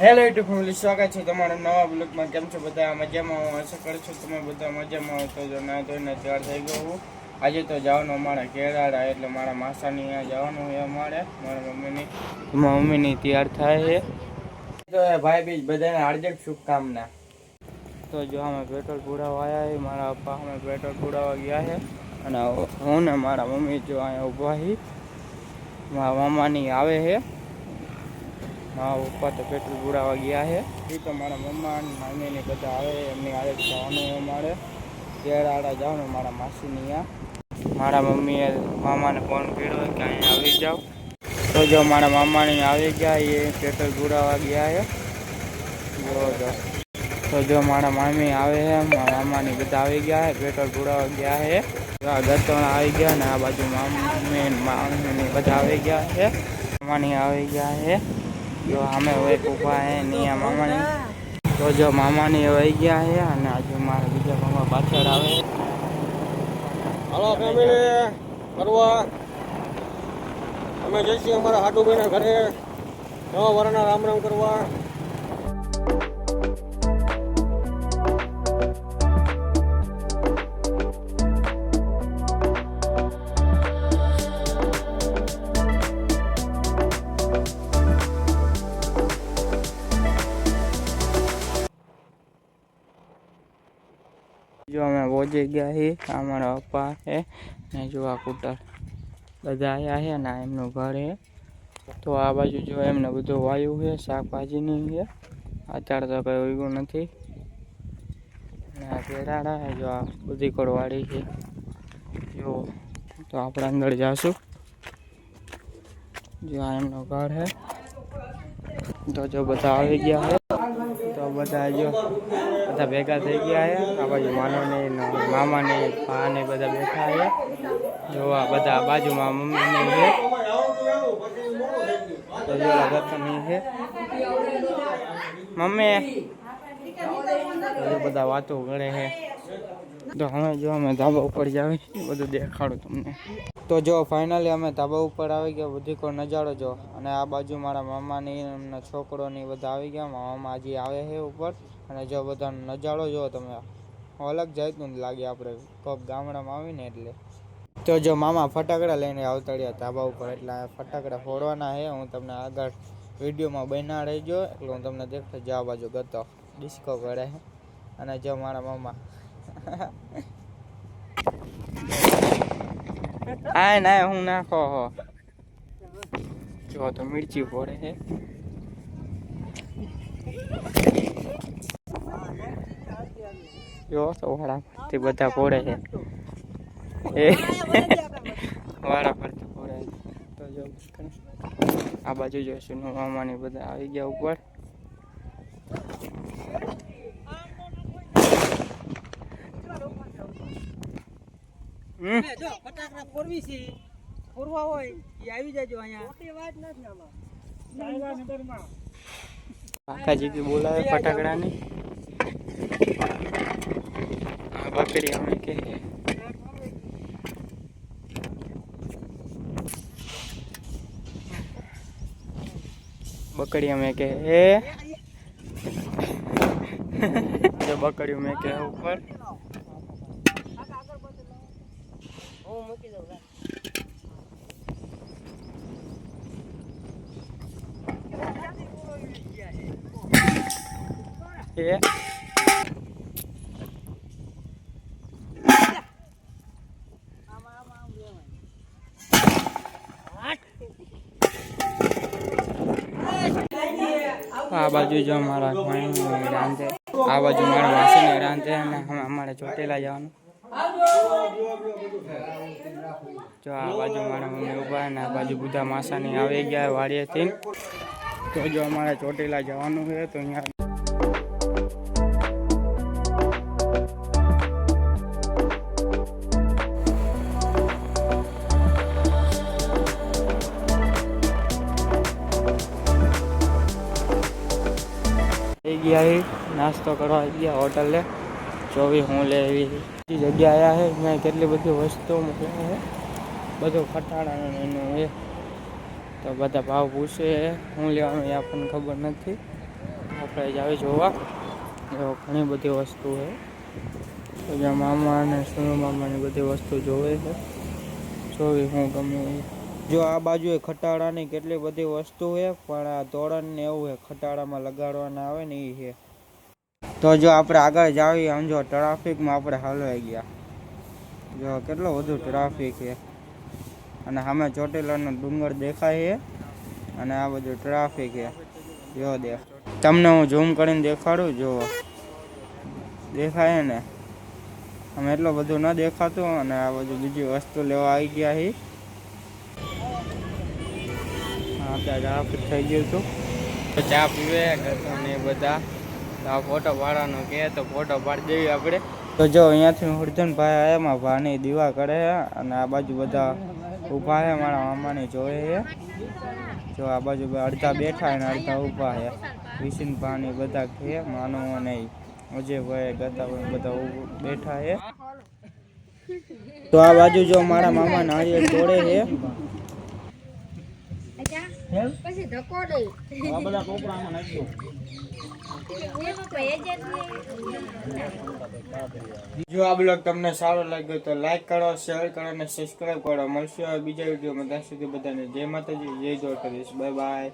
Hello YouTube family, સ્વાગત છે તમારા નવા બ્લોગમાં. કેમ છો બધા? મજામાં? હું આશા કરું છું તમે બધા મજામાં હો. તો જો ના ધોઈને તૈયાર થઈ ગયો હું. આજે તો જવાનું અમારા કેરાડા, એટલે મારા માસાની અહીંયા જવાનું છે અમારે. મારા મમ્મીની તૈયાર થાય છે. તો ભાઈ બીજ બધાને હાર્દિક શુભકામના. તો જો અમે પેટ્રોલ પુરાવા આવ્યા છે. મારા પપ્પા અમે પેટ્રોલ પુરાવા ગયા છે અને હું ને મારા મમ્મી જો અહીંયા ઊભા છીએ. મારા મામાની આવે છે. મારા પપ્પા તો પેટ્રોલ પુરાવા ગયા છે. એ તો મારા મમ્મા અને મામીને બધા આવે, એમની આવે જવાનું અમારે કેરાડા જવાનું મારા માસીની અહીંયા. મારા મમ્મીએ મામાને ફોન કર્યો કે અહીંયા આવી જાઓ. તો જો મારા મામાની આવી ગયા, એ પેટ્રોલ પુરાવા ગયા છે. જો તો જો મારા મામી આવે છે, મારા મામાની બધા આવી ગયા છે, પેટ્રોલ પુરાવા ગયા છે. ગતણ આવી ગયા ને આ બાજુ મામીની બધા આવી ગયા છે. મામાની આવી ગયા છે. જો અમે હવે ઉભા હે નિયા મામાની. તો જો મામાની વહી ગયા છે અને આજે મારા બીજા મામા પાછળ આવે. હાલો ફેમિલી કરવા અમે જઈશું અમારા હાટુભાઈના ઘરે નવા વરના રામ રામ કરવા. જો અમે પહોંચી ગયા છીએ. અમારા પપ્પા છે ને જો આ કુટર બધા આવ્યા છે ને એમનું ઘર છે. તો આ બાજુ જો એમને બધું વાયુ છે, શાકભાજીની છે. અત્યારે તો કંઈ ઉગ્યું નથી. અને આ કેરાડા જો આ બધી કોળવાડી છે. જો તો આપણે અંદર જાશું. જો આ એમનું ઘર છે. તો જો બધા આવી ગયા છે. તો બધા જો બધા ભેગા થઈ ગયા છે. આ બાજુ માનવની મામાની પાને બધા બેઠા છે. જો આ બધા બાજુમાં મમ્મીની છે. તો જો રતનની છે મમ્મી. તો બધા વાતો કરે છે. તો હવે જો અમે ધાબા ઉપર જાવી, બધું દેખાડું તમને. તો જો ફાઇનલી અમે ધાબા ઉપર આવી ગયા. બધી કોઈ નજારો જો. અને આ બાજુ મારા મામાની એમના છોકરોની બધા આવી ગયા. મારા મામા હજી આવે છે ઉપર. અને જો બધા નજારો જો તમે, અલગ જાતનું લાગે આપણે કોક ગામડામાં આવીને એટલે. તો જો મામા ફટાકડા લઈને આવતા રહ્યા ધાબા ઉપર, એટલે ફટાકડા ફોડવાના છે. હું તમને આગળ વિડીયોમાં બના રહીજો, એટલે હું તમને દેખતો જવા બાજુ ગતો ડિસ્કો કરે છે. અને જો મારા મામા આ ના હું નાખો હો. જો તો મિર્ચી ફોડે છે. જો તો વાળા પરથી બધા ફોડે છે. વાળા પરથી ફોડે છે. તો જો આ બાજુ જોઈશું મામાની બધા આવી ગયા ઉપર. જો ફટાકડા ફોડવી છે, ફોડવા હોય એ આવી જાજો અહીંયા. મોટી વાત નથી આમાં. કાકાજી કે બોલાવે ફટાકડાની. આ બકરી અમે કે બકરી અમે કે જો બકરી અમે કે ઉપર. હું મૂકી દઉં. એ આ બાજુ જો મારા ભાઈની રાંધે, આ બાજુ મારા માસીની રાંધે અને અમારે ચોટેલા જવાનું. જો આ બાજુ મારા મમ્મી ઊભા અને આ બાજુ બધા માસાની આવી ગયા વાડીએથી. તો જો અમારે ચોટીલા જવાનું છે. તો અહીંયા ગયા નાસ્તો કરવા ગયા હોટલે. ચોવી હું લે એવી જગ્યા આવ્યા છે. મેં કેટલી બધી વસ્તુઓ મૂકી છે, બધું ફટાડાનું એનું એ. તો બધા ભાવ પૂછે, હું લેવાનું એ આપણને ખબર નથી. આપણે જાવી જોવા. એવો ઘણી બધી વસ્તુ છે. તો જ્યાં મામા અને સુનુ મામાની બધી વસ્તુ જોવે છે. જોવી હું ગમે એ. જો આ બાજુ એ ખટાડાની કેટલી બધી વસ્તુ છે, પણ આ તોરણ ને એવું છે ખટાડામાં લગાડવાના આવે ને એ છે. તો જો આપણે આગળ જાવી, આમ જો ટ્રાફિકમાં આપણે હલવાઈ ગયા. જો કેટલો બધો ટ્રાફિક છે, અને સામે ચોટીલાનો ડુંગર દેખાય છે, અને આ બધું ટ્રાફિક છે. જો દેખ, તમને હું ઝૂમ કરીને દેખાડું. જો દેખાય ને, આમ એટલું બધું ન દેખાતું. અને આ બધું બીજી વસ્તુ લેવા આવી ગયા છે. હા, ત્યાં ટ્રાફિક થઈ ગયું હતું. તો ચા પીવે કરતો ને એ બધા. તો આ ફોટો પાડવાનો કહે તો ફોટો પાડી દેવી આપણે. તો જો અહીંયાથી હરધનભાઈ આવ્યા, મારા ભાની દીવા કરે છે, અને આ બાજુ બધા ઊભા છે, મારા મામાની જોવે છે. જો આ બાજુ અડધા બેઠા ને અડધા ઊભા છે. વિશિન ભાની બધા છે, માનવો નહીં, અજયભાઈ ગતાભાઈ બધા બેઠા છે. તો આ બાજુ જો મારા મામા નાળિયેર તોડે છે. પછી ધક્કો દે આ બધા કોપરામાં નાખી દો. જો આ બ્લોગ તમને સારો લાગ્યો તો લાઈક કરો, શેર કરો અને સબસ્ક્રાઇબ કરો. મળશે બીજા વિડીયોમાં. ત્યાં સુધી બધાને જય માતાજી, જય દ્વારકાધીશ. Bye bye.